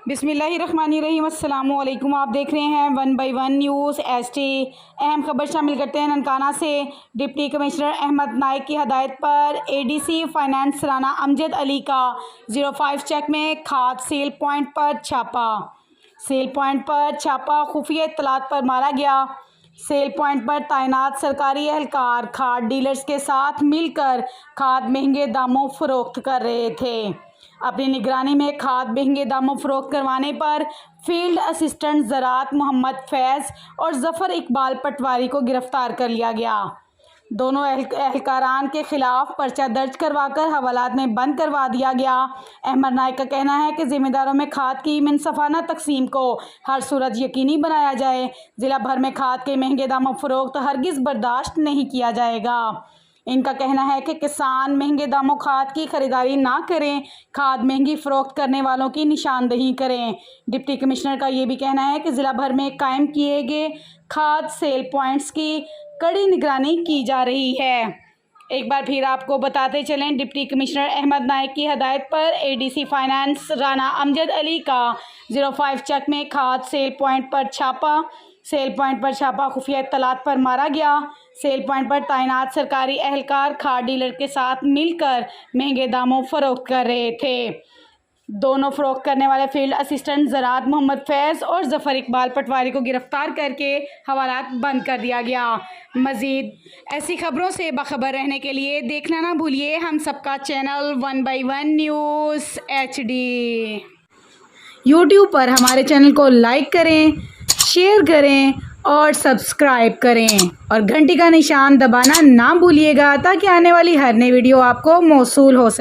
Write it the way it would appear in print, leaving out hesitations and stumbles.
बिस्मिल्लाहिर्रहमानिर्रहीम। अस्सलामु अलैकुम। आप देख रहे हैं 1 बाई 1 न्यूज़ एचडी। अहम खबर शामिल करते हैं ननकाना से। डिप्टी कमिश्नर अहमद नाइक की हदायत पर एडीसी फाइनेंस राना अमजद अली का 05 चेक में खाद सेल पॉइंट पर छापा। सेल पॉइंट पर छापा खुफिया इत्तलात पर मारा गया। सेल पॉइंट पर तैनात सरकारी एहलकार खाद डीलर्स के साथ मिलकर खाद महंगे दामों फरोख्त कर रहे थे। अपनी निगरानी में खाद महंगे दामों फरोख्त करवाने पर फील्ड असिस्टेंट ज़राअत मोहम्मद फैज़ और ज़फ़र इकबाल पटवारी को गिरफ्तार कर लिया गया। दोनों एहलकारान के खिलाफ पर्चा दर्ज करवाकर हवालात में बंद करवा दिया गया। अहमद नाइक का कहना है कि ज़िम्मेदारों में खाद की मुनसफ़ाना तकसीम को हर सूरत यकीनी बनाया जाए। ज़िला भर में खाद के महंगे दामों फरोख्त हरगिज़ बर्दाश्त नहीं किया जाएगा। इनका कहना है कि किसान महंगे दामों खाद की खरीदारी ना करें, खाद महंगी फ़रोख्त करने वालों की निशानदेही करें। डिप्टी कमिश्नर का ये भी कहना है कि ज़िला भर में कायम किए गए खाद सेल पॉइंट्स की कड़ी निगरानी की जा रही है। एक बार फिर आपको बताते चलें, डिप्टी कमिश्नर अहमद नाइक की हदायत पर एडीसी फाइनेंस राना अमजद अली का 05 चेक में खाद सेल पॉइंट पर छापा। सेल पॉइंट पर छापा खुफिया इत्तलात पर मारा गया। सेल पॉइंट पर तैनात सरकारी एहलकार खाद डीलर के साथ मिलकर महंगे दामों फरोख्त कर रहे थे। दोनों फरोख्त करने वाले फील्ड असिस्टेंट ज़राअत मोहम्मद फैज़ और ज़फ़र इकबाल पटवारी को गिरफ्तार करके हवालात बंद कर दिया गया। मज़ीद ऐसी खबरों से बाखबर रहने के लिए देखना ना भूलिए हम सबका channel 1 by 1 news HD. YouTube पर हमारे चैनल को लाइक करें, शेयर करें और सब्सक्राइब करें और घंटी का निशान दबाना ना भूलिएगा ताकि आने वाली हर नई वीडियो आपको मौसूल हो सके।